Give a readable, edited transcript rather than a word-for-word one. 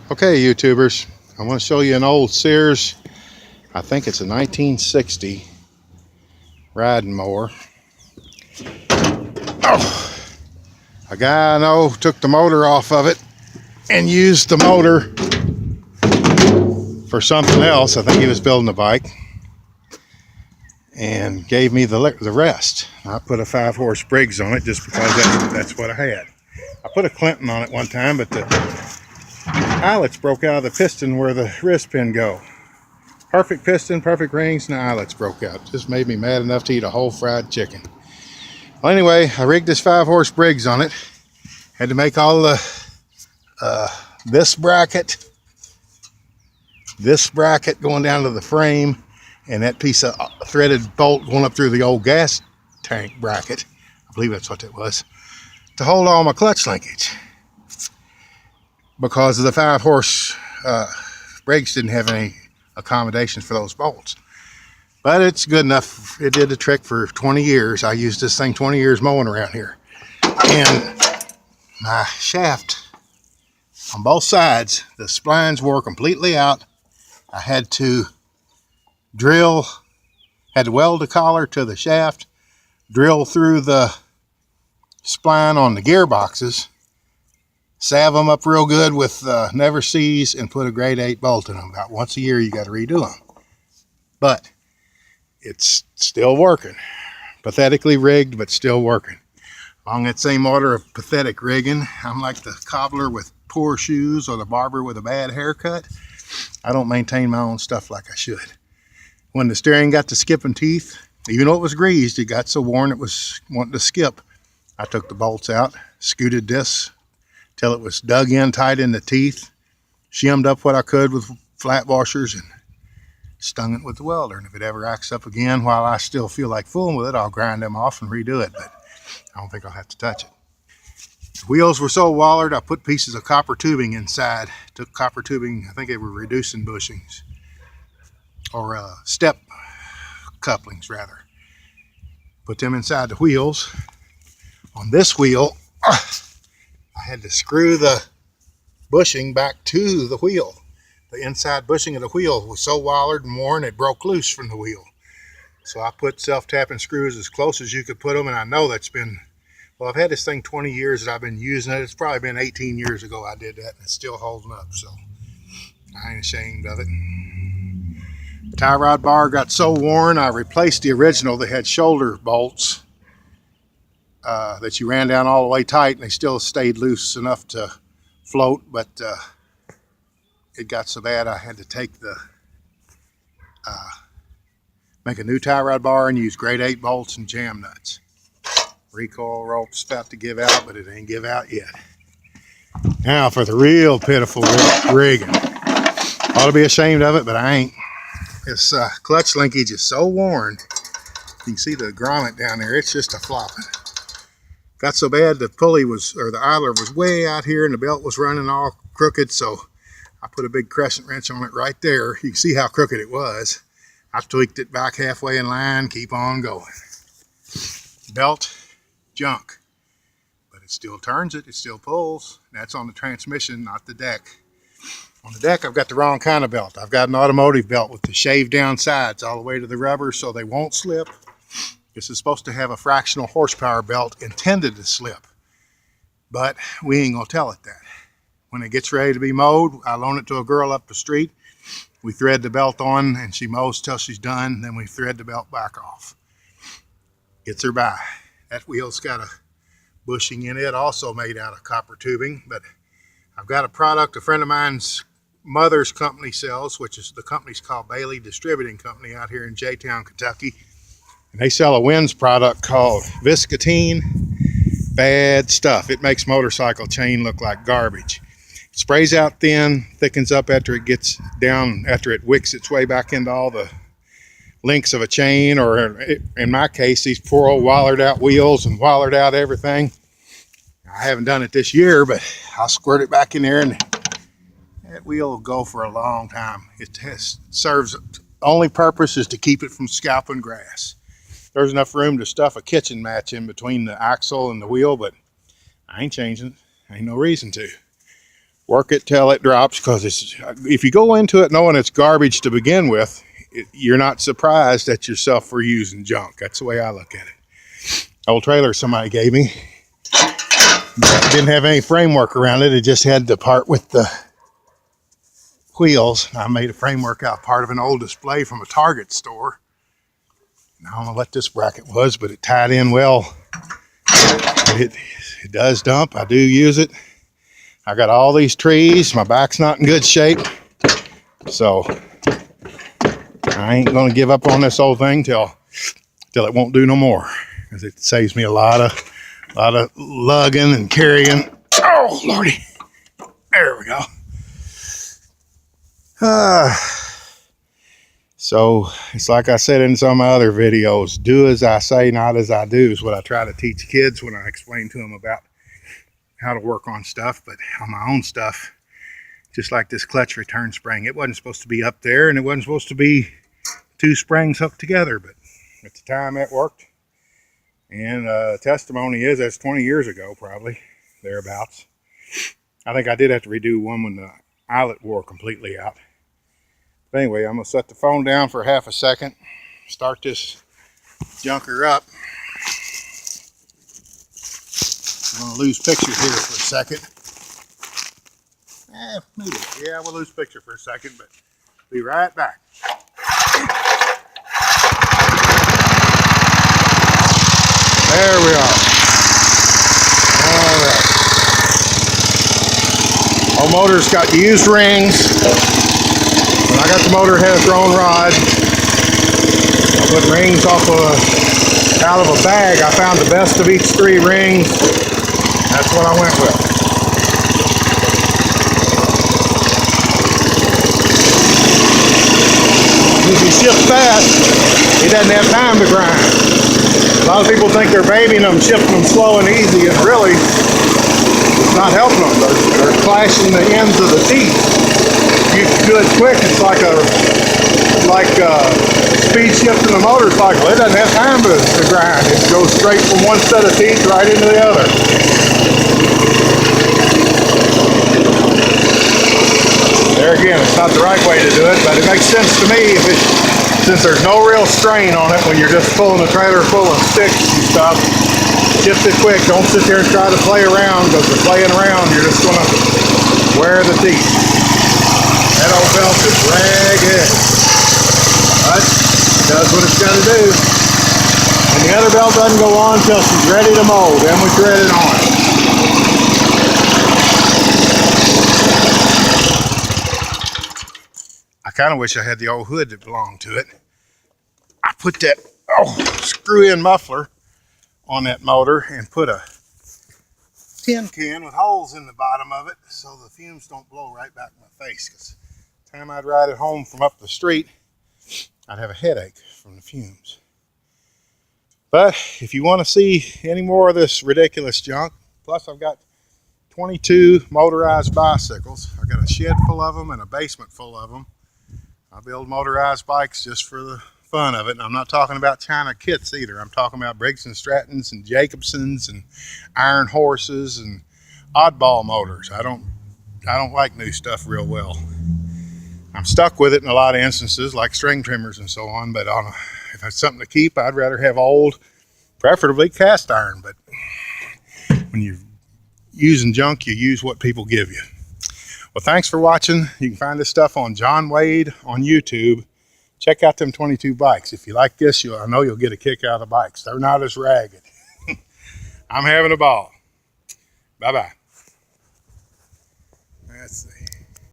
Okay, YouTubers, I want to show you an old Sears, I think it's a 1960 riding mower. Oh, a guy I know took the motor off of it and used the motor for something else. I think he was building a bike and gave me the rest. I put a 5-horse Briggs on it just because that's what I had. I put a Clinton on it one time, but the eyelets broke out of the piston where the wrist pin go. Perfect piston, perfect rings, and the eyelets broke out. Just made me mad enough to eat a whole fried chicken. Well, anyway, I rigged this 5-horse Briggs on it. Had to make all the this bracket going down to the frame, and that piece of threaded bolt going up through the old gas tank bracket. I believe that's what it was, to hold all my clutch linkage. Because of the 5-horse Briggs didn't have any accommodations for those bolts. But it's good enough. It did the trick for 20 years. I used this thing 20 years mowing around here. And my shaft on both sides, the splines wore completely out. I had to weld the collar to the shaft, drill through the spline on the gearboxes, salve them up real good with Never Sees, and put a grade 8 bolt in them. About once a year you got to redo them. But it's still working. Pathetically rigged, but still working. Along that same order of pathetic rigging, I'm like the cobbler with poor shoes or the barber with a bad haircut. I don't maintain my own stuff like I should. When the steering got to skipping teeth, even though it was greased, it got so worn it was wanting to skip. I took the bolts out, scooted this till it was dug in tight in the teeth, shimmed up what I could with flat washers, and stung it with the welder. And if it ever acts up again while I still feel like fooling with it, I'll grind them off and redo it. But I don't think I'll have to touch it. The wheels were so wallered, I put pieces of copper tubing inside. Took copper tubing, I think they were reducing bushings, or step couplings rather. Put them inside the wheels. On this wheel, I had to screw the bushing back to the wheel. The inside bushing of the wheel was so wallered and worn it broke loose from the wheel. So I put self-tapping screws as close as you could put them, and I know that's been, well, I've had this thing 20 years that I've been using it. It's probably been 18 years ago I did that, and it's still holding up, so I ain't ashamed of it. The tie rod bar got so worn, I replaced the original that had shoulder bolts that you ran down all the way tight, and they still stayed loose enough to float, but it got so bad I had to take make a new tie rod bar and use grade 8 bolts and jam nuts. Recoil rope's about to give out, but it ain't give out yet. Now for the real pitiful rigging. Ought to be ashamed of it, but I ain't. This clutch linkage is so worn. You can see the grommet down there. It's just a flopping. Got so bad the pulley was, or the idler was way out here, and the belt was running all crooked, so I put a big crescent wrench on it right there. You can see how crooked it was. I tweaked it back halfway in line, keep on going. Belt, junk. But it still turns it still pulls. That's on the transmission, not the deck. On the deck, I've got the wrong kind of belt. I've got an automotive belt with the shaved down sides all the way to the rubber so they won't slip. This is supposed to have a fractional horsepower belt intended to slip. But we ain't gonna tell it that. When it gets ready to be mowed, I loan it to a girl up the street. We thread the belt on and she mows till she's done, then we thread the belt back off. Gets her by. That wheel's got a bushing in it, also made out of copper tubing, but I've got a product a friend of mine's mother's company sells, which is the company's called Bailey Distributing Company out here in J-Town, Kentucky. And they sell a WINS product called Viscotine. Bad stuff. It makes motorcycle chain look like garbage. It sprays out thin, thickens up after it gets down, after it wicks its way back into all the links of a chain, or in my case, these poor old wallered out wheels and wallered out everything. I haven't done it this year, but I'll squirt it back in there and that wheel will go for a long time. It serves, only purpose is to keep it from scalping grass. There's enough room to stuff a kitchen match in between the axle and the wheel, but I ain't changing it. Ain't no reason to. Work it till it drops, because if you go into it knowing it's garbage to begin with, you're not surprised at yourself for using junk. That's the way I look at it. Old trailer somebody gave me. It didn't have any framework around it. It just had the part with the wheels. I made a framework out part of an old display from a Target store. I don't know what this bracket was, but it tied in well. It does dump. I do use it. I got all these trees. My back's not in good shape, so I ain't gonna give up on this old thing till it won't do no more, because it saves me a lot of lugging and carrying. Oh Lordy, there we go. So it's like I said in some of my other videos, do as I say, not as I do, is what I try to teach kids when I explain to them about how to work on stuff. But on my own stuff, just like this clutch return spring, it wasn't supposed to be up there, and it wasn't supposed to be two springs hooked together, but at the time it worked. And testimony is that's 20 years ago, probably, thereabouts. I think I did have to redo one when the eyelet wore completely out. But anyway, I'm going to set the phone down for half a second, start this junker up. I'm going to lose picture here for a second. Maybe. Yeah, we'll lose picture for a second, but be right back. There we are. All right. Our motor's got used rings. When I got the motor, it had its own rod. I put rings out of a bag. I found the best of each three rings. That's what I went with. If you shift fast, he doesn't have time to grind. A lot of people think they're babying them, shifting them slow and easy, and really, it's not helping them. They're clashing the ends of the teeth. If you do it quick, it's like speed shifting the motorcycle. It doesn't have time to grind. It goes straight from one set of teeth right into the other. There again, it's not the right way to do it, but it makes sense to me since there's no real strain on it when you're just pulling a trailer full of sticks and stuff. Shift it quick. Don't sit there and try to play around, because if you're playing around, you're just going to wear the teeth. That old belt is ragged, but it does what it's got to do. And the other belt doesn't go on until she's ready to mold. Then we thread it on. I kind of wish I had the old hood that belonged to it. I put that screw-in muffler on that motor and put a tin can with holes in the bottom of it so the fumes don't blow right back in my face. Because the time I'd ride it home from up the street, I'd have a headache from the fumes. But if you want to see any more of this ridiculous junk, plus I've got 22 motorized bicycles. I've got a shed full of them and a basement full of them. I build motorized bikes just for the fun of it. And I'm not talking about China kits either. I'm talking about Briggs & Strattons and Jacobsons and Iron Horses and oddball motors. I don't like new stuff real well. I'm stuck with it in a lot of instances, like string trimmers and so on, but if it's something to keep, I'd rather have old, preferably cast iron. But when you're using junk, you use what people give you. Well, thanks for watching. You can find this stuff on John Wade on YouTube. Check out them 22 bikes. If you like this, I know you'll get a kick out of the bikes. They're not as ragged. I'm having a ball. Bye-bye. Let's see.